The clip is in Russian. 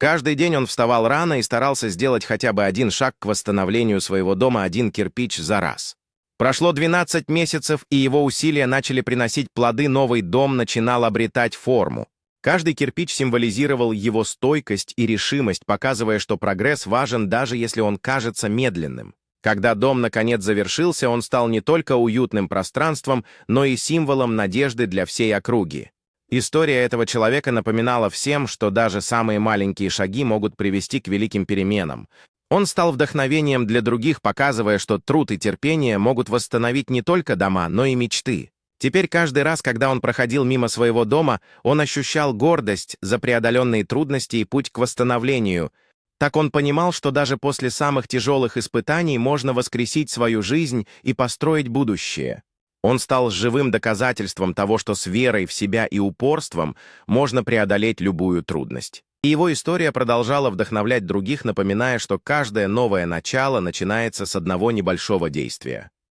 Каждый день он вставал рано и старался сделать хотя бы один шаг к восстановлению своего дома, один кирпич за раз. Прошло 12 месяцев, и его усилия начали приносить плоды, новый дом начинал обретать форму. Каждый кирпич символизировал его стойкость и решимость, показывая, что прогресс важен, даже если он кажется медленным. Когда дом наконец завершился, он стал не только уютным пространством, но и символом надежды для всей округи. История этого человека напоминала всем, что даже самые маленькие шаги могут привести к великим переменам. Он стал вдохновением для других, показывая, что труд и терпение могут восстановить не только дома, но и мечты. Теперь каждый раз, когда он проходил мимо своего дома, он ощущал гордость за преодоленные трудности и путь к восстановлению. Так он понимал, что даже после самых тяжелых испытаний можно воскресить свою жизнь и построить будущее. Он стал живым доказательством того, что с верой в себя и упорством можно преодолеть любую трудность. И его история продолжала вдохновлять других, напоминая, что каждое новое начало начинается с одного небольшого действия.